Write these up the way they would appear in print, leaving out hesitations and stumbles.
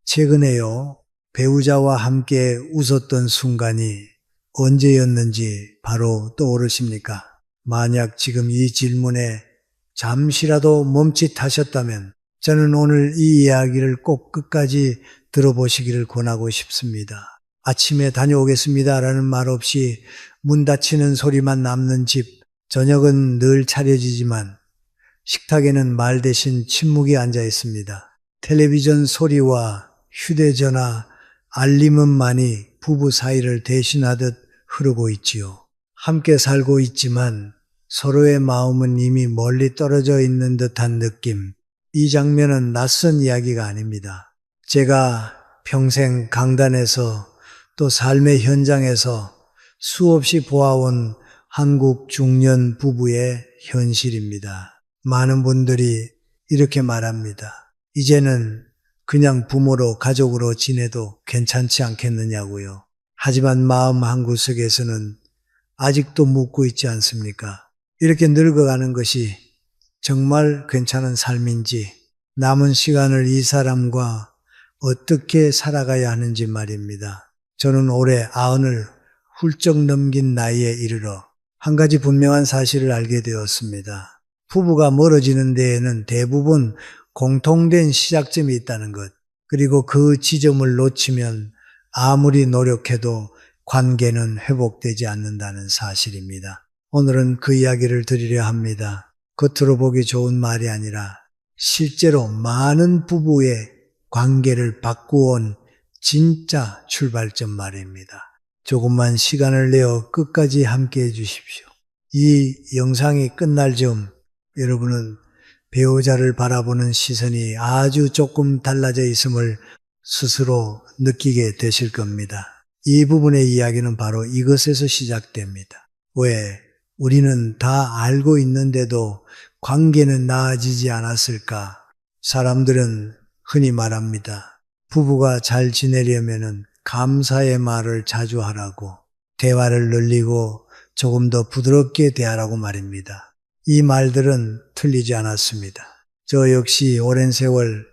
최근에요, 배우자와 함께 웃었던 순간이 언제였는지 바로 떠오르십니까? 만약 지금 이 질문에 잠시라도 멈칫하셨다면 저는 오늘 이 이야기를 꼭 끝까지 들어보시기를 권하고 싶습니다. 아침에 다녀오겠습니다라는 말 없이 문 닫히는 소리만 남는 집, 저녁은 늘 차려지지만 식탁에는 말 대신 침묵이 앉아 있습니다. 텔레비전 소리와 휴대전화 알림음만이 부부 사이를 대신하듯 흐르고 있지요. 함께 살고 있지만 서로의 마음은 이미 멀리 떨어져 있는 듯한 느낌. 이 장면은 낯선 이야기가 아닙니다. 제가 평생 강단에서 또 삶의 현장에서 수없이 보아온 한국 중년 부부의 현실입니다. 많은 분들이 이렇게 말합니다. 이제는 그냥 부모로 가족으로 지내도 괜찮지 않겠느냐고요. 하지만 마음 한구석에서는 아직도 묻고 있지 않습니까? 이렇게 늙어가는 것이 정말 괜찮은 삶인지, 남은 시간을 이 사람과 어떻게 살아가야 하는지 말입니다. 저는 올해 90을 훌쩍 넘긴 나이에 이르러 한 가지 분명한 사실을 알게 되었습니다. 부부가 멀어지는 데에는 대부분 공통된 시작점이 있다는 것, 그리고 그 지점을 놓치면 아무리 노력해도 관계는 회복되지 않는다는 사실입니다. 오늘은 그 이야기를 드리려 합니다. 겉으로 보기 좋은 말이 아니라 실제로 많은 부부의 관계를 바꾸어온 진짜 출발점 말입니다. 조금만 시간을 내어 끝까지 함께 해 주십시오. 이 영상이 끝날 즈음 여러분은 배우자를 바라보는 시선이 아주 조금 달라져 있음을 스스로 느끼게 되실 겁니다. 이 부분의 이야기는 바로 이것에서 시작됩니다. 왜 우리는 다 알고 있는데도 관계는 나아지지 않았을까? 사람들은 흔히 말합니다. 부부가 잘 지내려면 감사의 말을 자주 하라고, 대화를 늘리고 조금 더 부드럽게 대하라고 말입니다. 이 말들은 틀리지 않았습니다. 저 역시 오랜 세월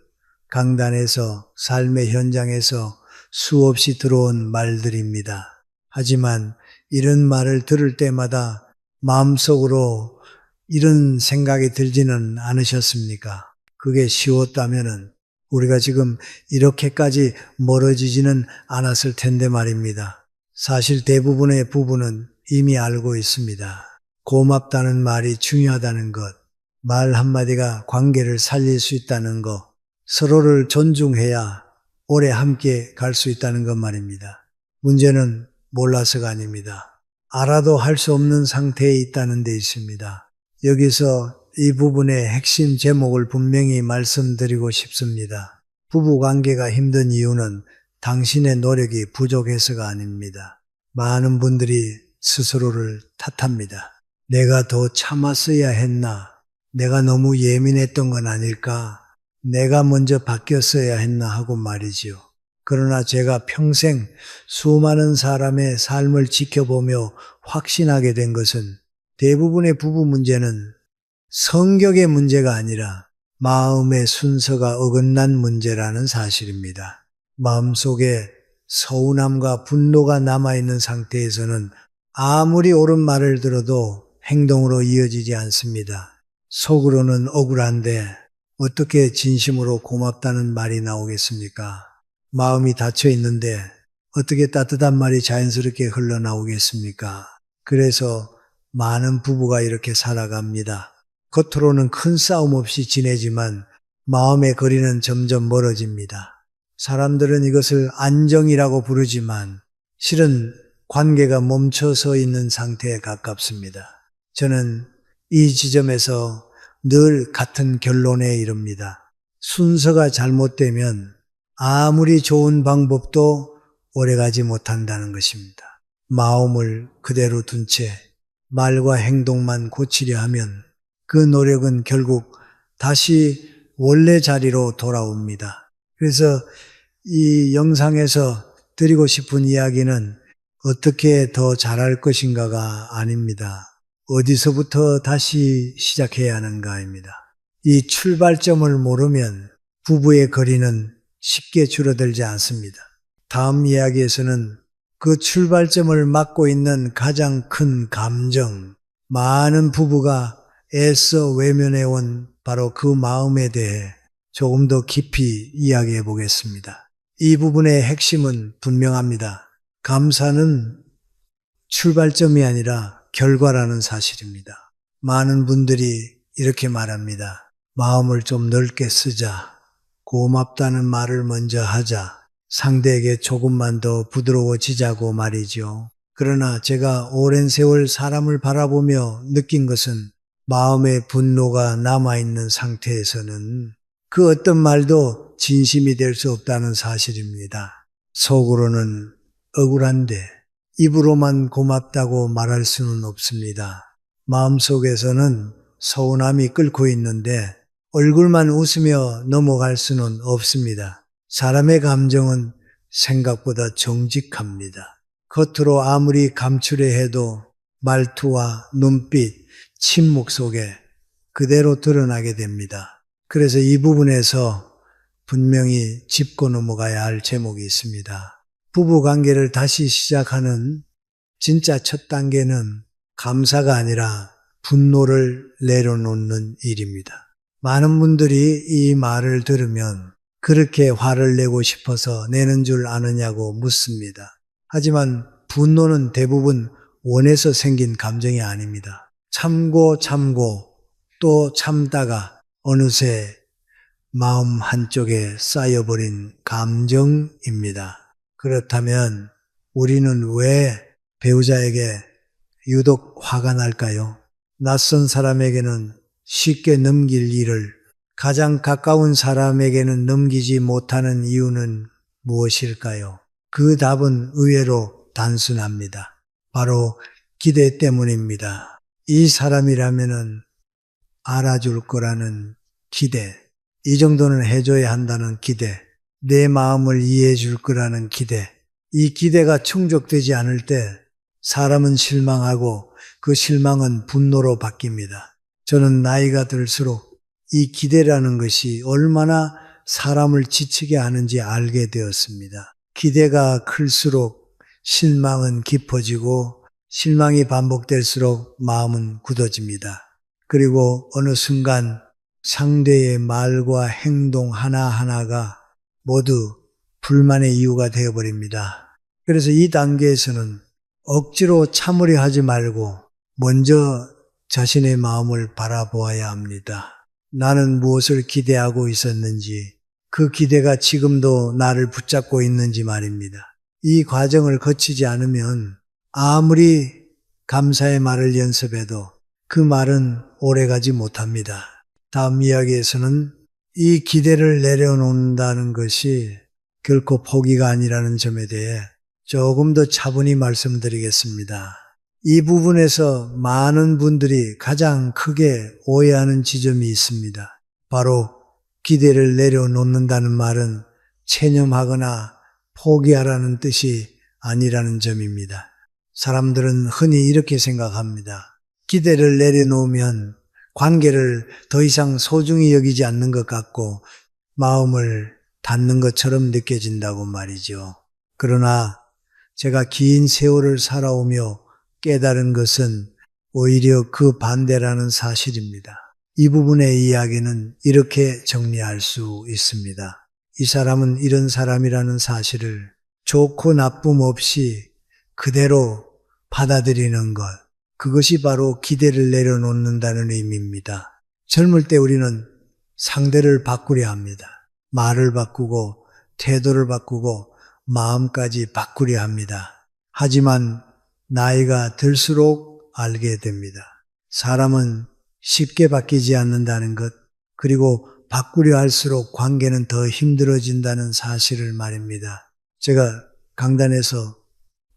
강단에서 삶의 현장에서 수없이 들어온 말들입니다. 하지만 이런 말을 들을 때마다 마음속으로 이런 생각이 들지는 않으셨습니까? 그게 쉬웠다면은 우리가 지금 이렇게까지 멀어지지는 않았을 텐데 말입니다. 사실 대부분의 부부는 이미 알고 있습니다. 고맙다는 말이 중요하다는 것, 말 한마디가 관계를 살릴 수 있다는 것, 서로를 존중해야 오래 함께 갈 수 있다는 것 말입니다. 문제는 몰라서가 아닙니다. 알아도 할 수 없는 상태에 있다는 데 있습니다. 여기서 이 부분의 핵심 제목을 분명히 말씀드리고 싶습니다. 부부관계가 힘든 이유는 당신의 노력이 부족해서가 아닙니다. 많은 분들이 스스로를 탓합니다. 내가 더 참았어야 했나? 내가 너무 예민했던 건 아닐까? 내가 먼저 바뀌었어야 했나 하고 말이지요. 그러나 제가 평생 수많은 사람의 삶을 지켜보며 확신하게 된 것은 대부분의 부부 문제는 성격의 문제가 아니라 마음의 순서가 어긋난 문제라는 사실입니다. 마음속에 서운함과 분노가 남아있는 상태에서는 아무리 옳은 말을 들어도 행동으로 이어지지 않습니다. 속으로는 억울한데 어떻게 진심으로 고맙다는 말이 나오겠습니까? 마음이 닫혀 있는데 어떻게 따뜻한 말이 자연스럽게 흘러나오겠습니까? 그래서 많은 부부가 이렇게 살아갑니다. 겉으로는 큰 싸움 없이 지내지만 마음의 거리는 점점 멀어집니다. 사람들은 이것을 안정이라고 부르지만 실은 관계가 멈춰서 있는 상태에 가깝습니다. 저는 이 지점에서 늘 같은 결론에 이릅니다. 순서가 잘못되면 아무리 좋은 방법도 오래가지 못한다는 것입니다. 마음을 그대로 둔 채 말과 행동만 고치려 하면 그 노력은 결국 다시 원래 자리로 돌아옵니다. 그래서 이 영상에서 드리고 싶은 이야기는 어떻게 더 잘할 것인가가 아닙니다. 어디서부터 다시 시작해야 하는가입니다. 이 출발점을 모르면 부부의 거리는 쉽게 줄어들지 않습니다. 다음 이야기에서는 그 출발점을 막고 있는 가장 큰 감정, 많은 부부가 애써 외면해온 바로 그 마음에 대해 조금 더 깊이 이야기해 보겠습니다. 이 부분의 핵심은 분명합니다. 감사는 출발점이 아니라 결과라는 사실입니다. 많은 분들이 이렇게 말합니다. 마음을 좀 넓게 쓰자. 고맙다는 말을 먼저 하자. 상대에게 조금만 더 부드러워지자고 말이죠. 그러나 제가 오랜 세월 사람을 바라보며 느낀 것은 마음의 분노가 남아있는 상태에서는 그 어떤 말도 진심이 될 수 없다는 사실입니다. 속으로는 억울한데 입으로만 고맙다고 말할 수는 없습니다. 마음속에서는 서운함이 끓고 있는데 얼굴만 웃으며 넘어갈 수는 없습니다. 사람의 감정은 생각보다 정직합니다. 겉으로 아무리 감추려 해도 말투와 눈빛, 침묵 속에 그대로 드러나게 됩니다. 그래서 이 부분에서 분명히 짚고 넘어가야 할 제목이 있습니다. 부부 관계를 다시 시작하는 진짜 첫 단계는 감사가 아니라 분노를 내려놓는 일입니다. 많은 분들이 이 말을 들으면 그렇게 화를 내고 싶어서 내는 줄 아느냐고 묻습니다. 하지만 분노는 대부분 원해서 생긴 감정이 아닙니다. 참고 또 참다가 어느새 마음 한쪽에 쌓여버린 감정입니다. 그렇다면 우리는 왜 배우자에게 유독 화가 날까요? 낯선 사람에게는 쉽게 넘길 일을 가장 가까운 사람에게는 넘기지 못하는 이유는 무엇일까요? 그 답은 의외로 단순합니다. 바로 기대 때문입니다. 이 사람이라면은 알아줄 거라는 기대, 이 정도는 해줘야 한다는 기대, 내 마음을 이해해 줄 거라는 기대, 이 기대가 충족되지 않을 때 사람은 실망하고 그 실망은 분노로 바뀝니다. 저는 나이가 들수록 이 기대라는 것이 얼마나 사람을 지치게 하는지 알게 되었습니다. 기대가 클수록 실망은 깊어지고 실망이 반복될수록 마음은 굳어집니다. 그리고 어느 순간 상대의 말과 행동 하나하나가 모두 불만의 이유가 되어버립니다. 그래서 이 단계에서는 억지로 참으려 하지 말고 먼저 자신의 마음을 바라보아야 합니다. 나는 무엇을 기대하고 있었는지, 그 기대가 지금도 나를 붙잡고 있는지 말입니다. 이 과정을 거치지 않으면 아무리 감사의 말을 연습해도 그 말은 오래가지 못합니다. 다음 이야기에서는 이 기대를 내려놓는다는 것이 결코 포기가 아니라는 점에 대해 조금 더 차분히 말씀드리겠습니다. 이 부분에서 많은 분들이 가장 크게 오해하는 지점이 있습니다. 바로 기대를 내려놓는다는 말은 체념하거나 포기하라는 뜻이 아니라는 점입니다. 사람들은 흔히 이렇게 생각합니다. 기대를 내려놓으면 관계를 더 이상 소중히 여기지 않는 것 같고 마음을 닫는 것처럼 느껴진다고 말이죠. 그러나 제가 긴 세월을 살아오며 깨달은 것은 오히려 그 반대라는 사실입니다. 이 부분의 이야기는 이렇게 정리할 수 있습니다. 이 사람은 이런 사람이라는 사실을 좋고 나쁨 없이 그대로 받아들이는 것, 그것이 바로 기대를 내려놓는다는 의미입니다. 젊을 때 우리는 상대를 바꾸려 합니다. 말을 바꾸고 태도를 바꾸고 마음까지 바꾸려 합니다. 하지만 나이가 들수록 알게 됩니다. 사람은 쉽게 바뀌지 않는다는 것, 그리고 바꾸려 할수록 관계는 더 힘들어진다는 사실을 말입니다. 제가 강단에서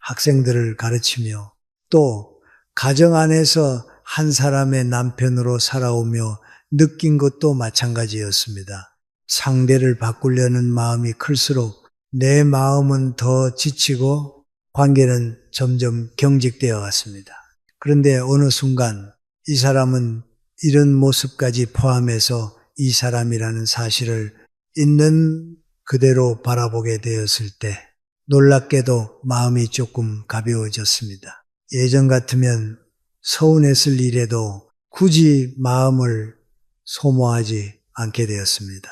학생들을 가르치며 또 가정 안에서 한 사람의 남편으로 살아오며 느낀 것도 마찬가지였습니다. 상대를 바꾸려는 마음이 클수록 내 마음은 더 지치고 관계는 점점 경직되어 갔습니다. 그런데 어느 순간 이 사람은 이런 모습까지 포함해서 이 사람이라는 사실을 있는 그대로 바라보게 되었을 때 놀랍게도 마음이 조금 가벼워졌습니다. 예전 같으면 서운했을 일에도 굳이 마음을 소모하지 않게 되었습니다.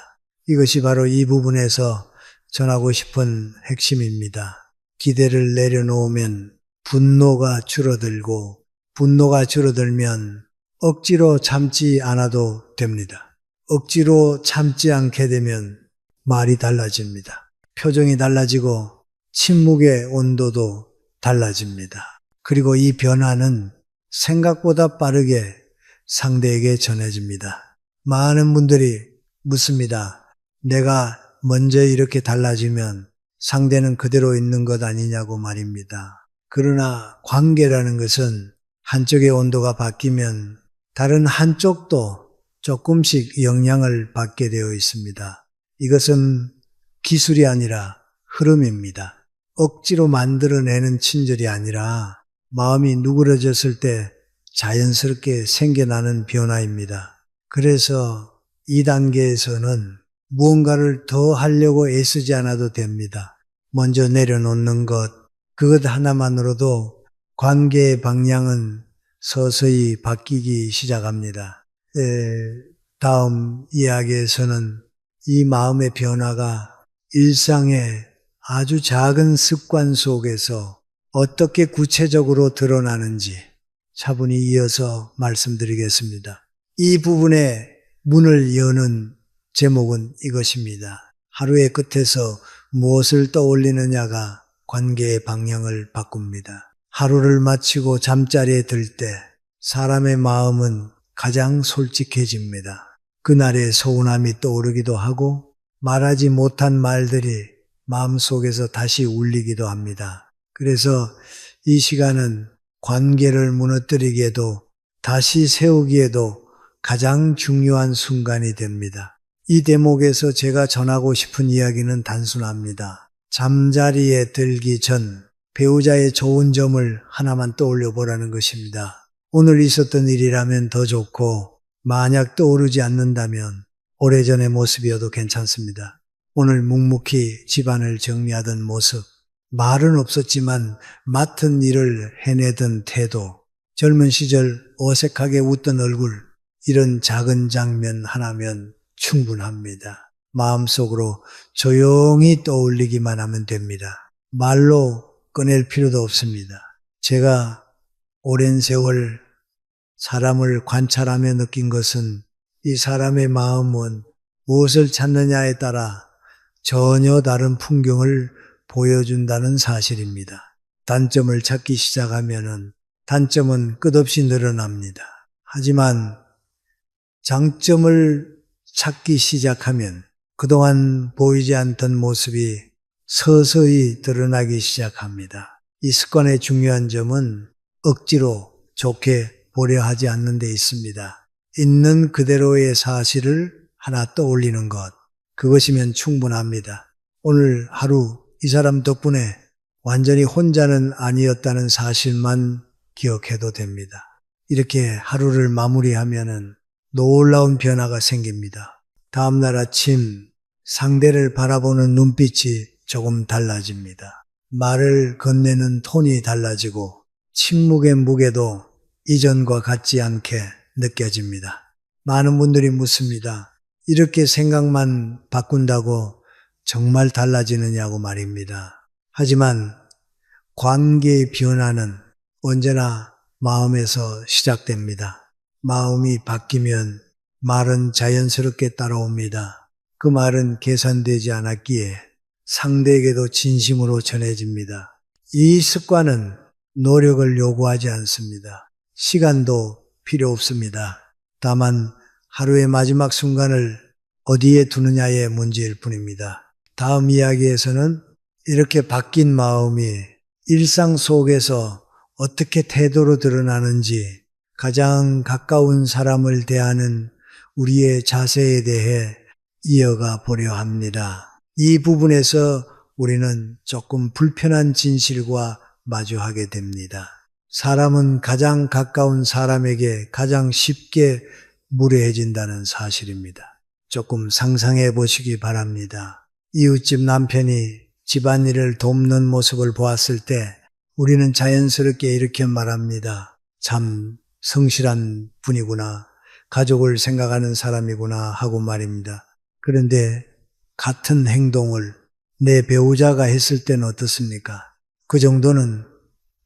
이것이 바로 이 부분에서 전하고 싶은 핵심입니다. 기대를 내려놓으면 분노가 줄어들고 분노가 줄어들면 억지로 참지 않아도 됩니다. 억지로 참지 않게 되면 말이 달라집니다. 표정이 달라지고 침묵의 온도도 달라집니다. 그리고 이 변화는 생각보다 빠르게 상대에게 전해집니다. 많은 분들이 묻습니다. 내가 먼저 이렇게 달라지면 상대는 그대로 있는 것 아니냐고 말입니다. 그러나 관계라는 것은 한쪽의 온도가 바뀌면 다른 한쪽도 조금씩 영향을 받게 되어 있습니다. 이것은 기술이 아니라 흐름입니다. 억지로 만들어내는 친절이 아니라 마음이 누그러졌을 때 자연스럽게 생겨나는 변화입니다. 그래서 이 단계에서는 무언가를 더 하려고 애쓰지 않아도 됩니다. 먼저 내려놓는 것, 그것 하나만으로도 관계의 방향은 서서히 바뀌기 시작합니다. 다음 이야기에서는 이 마음의 변화가 일상의 아주 작은 습관 속에서 어떻게 구체적으로 드러나는지 차분히 이어서 말씀드리겠습니다. 이 부분에 문을 여는 제목은 이것입니다. 하루의 끝에서 무엇을 떠올리느냐가 관계의 방향을 바꿉니다. 하루를 마치고 잠자리에 들 때 사람의 마음은 가장 솔직해집니다. 그날의 서운함이 떠오르기도 하고 말하지 못한 말들이 마음속에서 다시 울리기도 합니다. 그래서 이 시간은 관계를 무너뜨리기에도 다시 세우기에도 가장 중요한 순간이 됩니다. 이 대목에서 제가 전하고 싶은 이야기는 단순합니다. 잠자리에 들기 전 배우자의 좋은 점을 하나만 떠올려 보라는 것입니다. 오늘 있었던 일이라면 더 좋고 만약 떠오르지 않는다면 오래전의 모습이어도 괜찮습니다. 오늘 묵묵히 집안을 정리하던 모습, 말은 없었지만 맡은 일을 해내던 태도, 젊은 시절 어색하게 웃던 얼굴, 이런 작은 장면 하나면 충분합니다. 마음속으로 조용히 떠올리기만 하면 됩니다. 말로 꺼낼 필요도 없습니다. 제가 오랜 세월 사람을 관찰하며 느낀 것은 이 사람의 마음은 무엇을 찾느냐에 따라 전혀 다른 풍경을 보여준다는 사실입니다. 단점을 찾기 시작하면은 단점은 끝없이 늘어납니다. 하지만 장점을 찾기 시작하면 그동안 보이지 않던 모습이 서서히 드러나기 시작합니다. 이 습관의 중요한 점은 억지로 좋게 보려 하지 않는 데 있습니다. 있는 그대로의 사실을 하나 떠올리는 것, 그것이면 충분합니다. 오늘 하루 이 사람 덕분에 완전히 혼자는 아니었다는 사실만 기억해도 됩니다. 이렇게 하루를 마무리하면은 놀라운 변화가 생깁니다. 다음날 아침 상대를 바라보는 눈빛이 조금 달라집니다. 말을 건네는 톤이 달라지고 침묵의 무게도 이전과 같지 않게 느껴집니다. 많은 분들이 묻습니다. 이렇게 생각만 바꾼다고 정말 달라지느냐고 말입니다. 하지만 관계의 변화는 언제나 마음에서 시작됩니다. 마음이 바뀌면 말은 자연스럽게 따라옵니다. 그 말은 계산되지 않았기에 상대에게도 진심으로 전해집니다. 이 습관은 노력을 요구하지 않습니다. 시간도 필요 없습니다. 다만 하루의 마지막 순간을 어디에 두느냐의 문제일 뿐입니다. 다음 이야기에서는 이렇게 바뀐 마음이 일상 속에서 어떻게 태도로 드러나는지 가장 가까운 사람을 대하는 우리의 자세에 대해 이어가 보려 합니다. 이 부분에서 우리는 조금 불편한 진실과 마주하게 됩니다. 사람은 가장 가까운 사람에게 가장 쉽게 무례해진다는 사실입니다. 조금 상상해 보시기 바랍니다. 이웃집 남편이 집안일을 돕는 모습을 보았을 때 우리는 자연스럽게 이렇게 말합니다. 참 성실한 분이구나. 가족을 생각하는 사람이구나 하고 말입니다. 그런데 같은 행동을 내 배우자가 했을 때는 어떻습니까? 그 정도는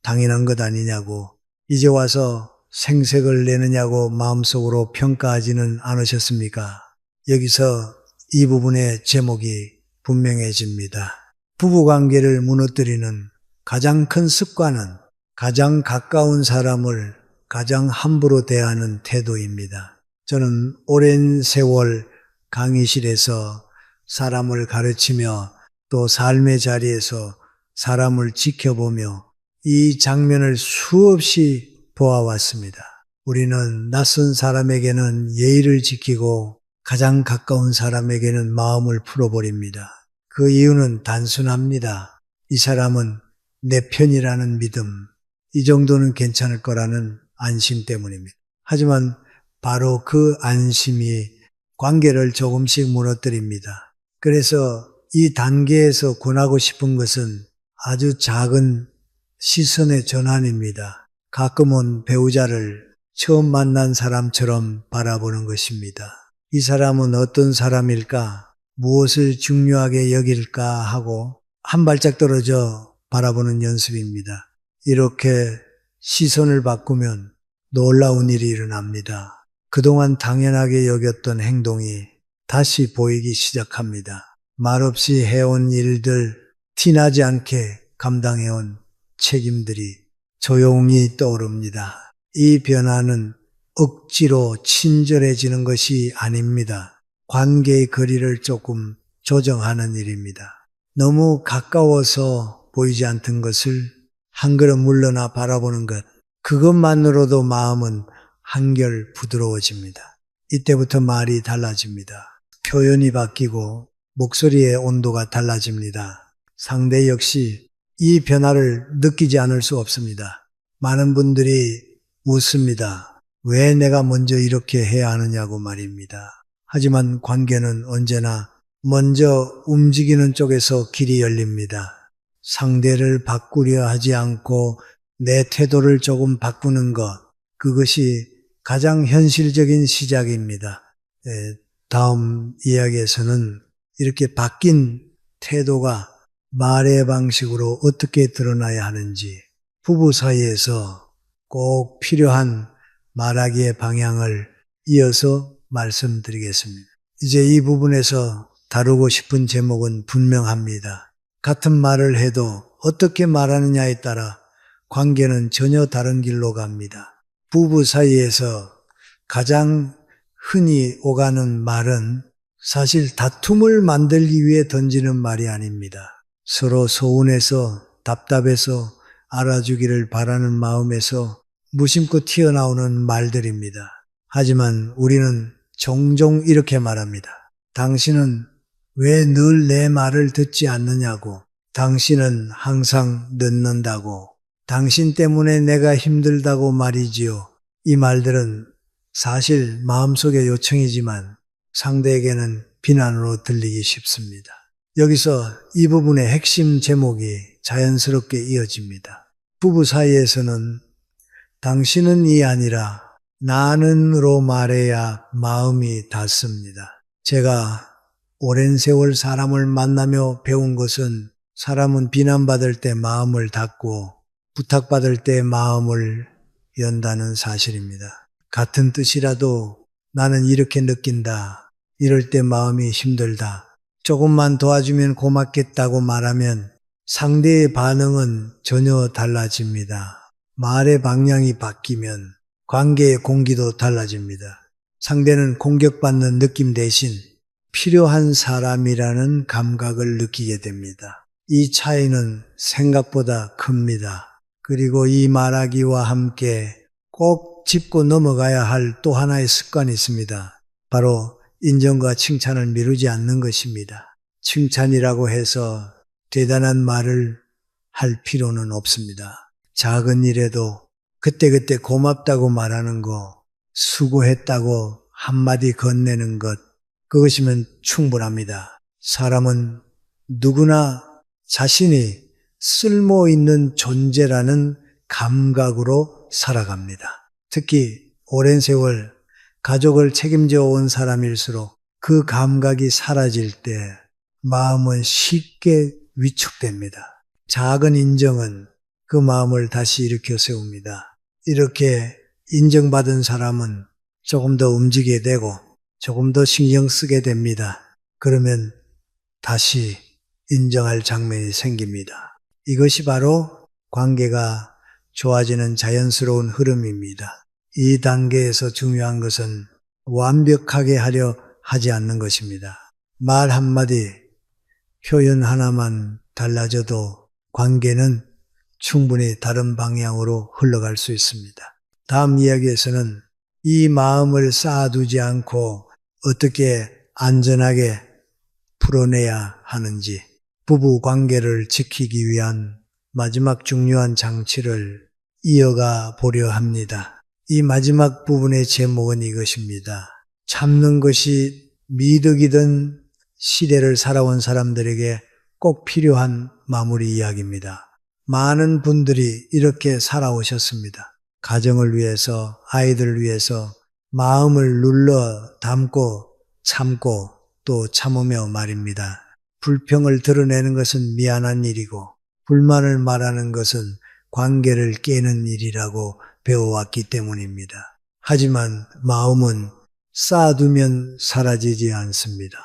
당연한 것 아니냐고, 이제 와서 생색을 내느냐고 마음속으로 평가하지는 않으셨습니까? 여기서 이 부분의 제목이 분명해집니다. 부부관계를 무너뜨리는 가장 큰 습관은 가장 가까운 사람을 가장 함부로 대하는 태도입니다. 저는 오랜 세월 강의실에서 사람을 가르치며 또 삶의 자리에서 사람을 지켜보며 이 장면을 수없이 보아왔습니다. 우리는 낯선 사람에게는 예의를 지키고 가장 가까운 사람에게는 마음을 풀어버립니다. 그 이유는 단순합니다. 이 사람은 내 편이라는 믿음, 이 정도는 괜찮을 거라는 안심 때문입니다. 하지만 바로 그 안심이 관계를 조금씩 무너뜨립니다. 그래서 이 단계에서 권하고 싶은 것은 아주 작은 시선의 전환입니다. 가끔은 배우자를 처음 만난 사람처럼 바라보는 것입니다. 이 사람은 어떤 사람일까? 무엇을 중요하게 여길까? 하고 한 발짝 떨어져 바라보는 연습입니다. 이렇게 시선을 바꾸면 놀라운 일이 일어납니다. 그동안 당연하게 여겼던 행동이 다시 보이기 시작합니다. 말없이 해온 일들, 티나지 않게 감당해온 책임들이 조용히 떠오릅니다. 이 변화는 억지로 친절해지는 것이 아닙니다. 관계의 거리를 조금 조정하는 일입니다. 너무 가까워서 보이지 않던 것을 한 걸음 물러나 바라보는 것, 그것만으로도 마음은 한결 부드러워집니다. 이때부터 말이 달라집니다. 표현이 바뀌고 목소리의 온도가 달라집니다. 상대 역시 이 변화를 느끼지 않을 수 없습니다. 많은 분들이 묻습니다. 왜 내가 먼저 이렇게 해야 하느냐고 말입니다. 하지만 관계는 언제나 먼저 움직이는 쪽에서 길이 열립니다. 상대를 바꾸려 하지 않고 내 태도를 조금 바꾸는 것, 그것이 가장 현실적인 시작입니다. 다음 이야기에서는 이렇게 바뀐 태도가 말의 방식으로 어떻게 드러나야 하는지, 부부 사이에서 꼭 필요한 말하기의 방향을 이어서 말씀드리겠습니다. 이제 이 부분에서 다루고 싶은 제목은 분명합니다. 같은 말을 해도 어떻게 말하느냐에 따라 관계는 전혀 다른 길로 갑니다. 부부 사이에서 가장 흔히 오가는 말은 사실 다툼을 만들기 위해 던지는 말이 아닙니다. 서로 서운해서 답답해서 알아주기를 바라는 마음에서 무심코 튀어나오는 말들입니다. 하지만 우리는 종종 이렇게 말합니다. 당신은 왜 늘 내 말을 듣지 않느냐고, 당신은 항상 늦는다고, 당신 때문에 내가 힘들다고 말이지요. 이 말들은 사실 마음속의 요청이지만 상대에게는 비난으로 들리기 쉽습니다. 여기서 이 부분의 핵심 제목이 자연스럽게 이어집니다. 부부 사이에서는 당신은이 아니라 나는으로 말해야 마음이 닿습니다. 제가 오랜 세월 사람을 만나며 배운 것은 사람은 비난받을 때 마음을 닫고 부탁받을 때 마음을 연다는 사실입니다. 같은 뜻이라도 나는 이렇게 느낀다. 이럴 때 마음이 힘들다. 조금만 도와주면 고맙겠다고 말하면 상대의 반응은 전혀 달라집니다. 말의 방향이 바뀌면 관계의 공기도 달라집니다. 상대는 공격받는 느낌 대신 필요한 사람이라는 감각을 느끼게 됩니다. 이 차이는 생각보다 큽니다. 그리고 이 말하기와 함께 꼭 짚고 넘어가야 할 또 하나의 습관이 있습니다. 바로 인정과 칭찬을 미루지 않는 것입니다. 칭찬이라고 해서 대단한 말을 할 필요는 없습니다. 작은 일에도 그때그때 고맙다고 말하는 거, 수고했다고 한마디 건네는 것, 그것이면 충분합니다. 사람은 누구나 자신이 쓸모 있는 존재라는 감각으로 살아갑니다. 특히 오랜 세월 가족을 책임져 온 사람일수록 그 감각이 사라질 때 마음은 쉽게 위축됩니다. 작은 인정은 그 마음을 다시 일으켜 세웁니다. 이렇게 인정받은 사람은 조금 더 움직이게 되고 조금 더 신경 쓰게 됩니다. 그러면 다시 인정할 장면이 생깁니다. 이것이 바로 관계가 좋아지는 자연스러운 흐름입니다. 이 단계에서 중요한 것은 완벽하게 하려 하지 않는 것입니다. 말 한마디, 표현 하나만 달라져도 관계는 충분히 다른 방향으로 흘러갈 수 있습니다. 다음 이야기에서는 이 마음을 쌓아두지 않고 어떻게 안전하게 풀어내야 하는지, 부부 관계를 지키기 위한 마지막 중요한 장치를 이어가 보려 합니다. 이 마지막 부분의 제목은 이것입니다. 참는 것이 미덕이던 시대를 살아온 사람들에게 꼭 필요한 마무리 이야기입니다. 많은 분들이 이렇게 살아오셨습니다. 가정을 위해서, 아이들을 위해서 마음을 눌러 담고 참고 또 참으며 말입니다. 불평을 드러내는 것은 미안한 일이고 불만을 말하는 것은 관계를 깨는 일이라고 배워왔기 때문입니다. 하지만 마음은 쌓아두면 사라지지 않습니다.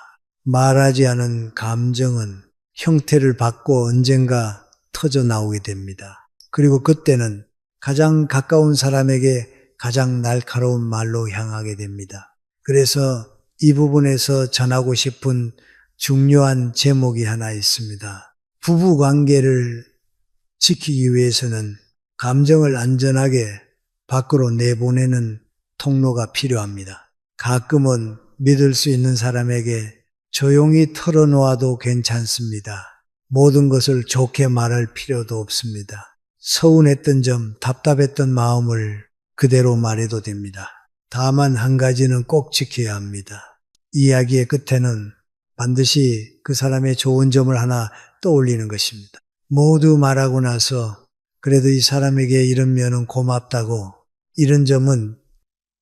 말하지 않은 감정은 형태를 받고 언젠가 터져 나오게 됩니다. 그리고 그때는 가장 가까운 사람에게 가장 날카로운 말로 향하게 됩니다. 그래서 이 부분에서 전하고 싶은 중요한 제목이 하나 있습니다. 부부 관계를 지키기 위해서는 감정을 안전하게 밖으로 내보내는 통로가 필요합니다. 가끔은 믿을 수 있는 사람에게 조용히 털어놓아도 괜찮습니다. 모든 것을 좋게 말할 필요도 없습니다. 서운했던 점, 답답했던 마음을 그대로 말해도 됩니다. 다만 한 가지는 꼭 지켜야 합니다. 이야기의 끝에는 반드시 그 사람의 좋은 점을 하나 떠올리는 것입니다. 모두 말하고 나서 그래도 이 사람에게 이런 면은 고맙다고, 이런 점은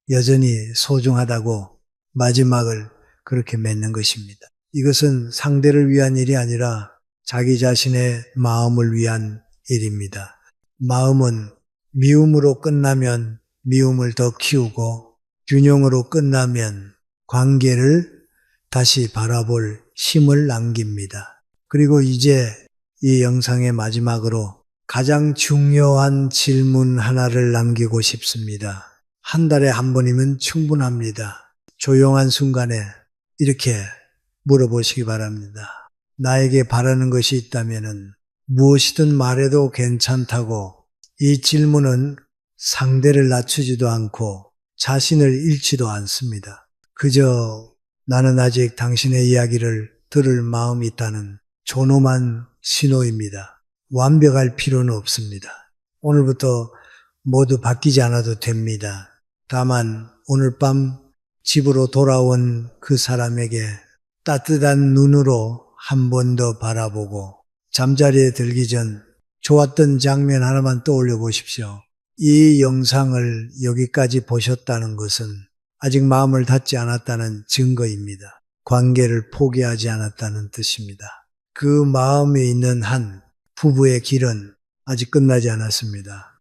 여전히 소중하다고 마지막을 그렇게 맺는 것입니다. 이것은 상대를 위한 일이 아니라 자기 자신의 마음을 위한 일입니다. 마음은 미움으로 끝나면 미움을 더 키우고 균형으로 끝나면 관계를 다시 바라볼 힘을 남깁니다. 그리고 이제 이 영상의 마지막으로 가장 중요한 질문 하나를 남기고 싶습니다. 한 달에 한 번이면 충분합니다. 조용한 순간에 이렇게 물어보시기 바랍니다. 나에게 바라는 것이 있다면 무엇이든 말해도 괜찮다고. 이 질문은 상대를 낮추지도 않고 자신을 잃지도 않습니다. 그저 나는 아직 당신의 이야기를 들을 마음이 있다는 존엄한 신호입니다. 완벽할 필요는 없습니다. 오늘부터 모두 바뀌지 않아도 됩니다. 다만 오늘 밤 집으로 돌아온 그 사람에게 따뜻한 눈으로 한 번 더 바라보고 잠자리에 들기 전 좋았던 장면 하나만 떠올려 보십시오. 이 영상을 여기까지 보셨다는 것은 아직 마음을 닫지 않았다는 증거입니다. 관계를 포기하지 않았다는 뜻입니다. 그 마음에 있는 한 부부의 길은 아직 끝나지 않았습니다.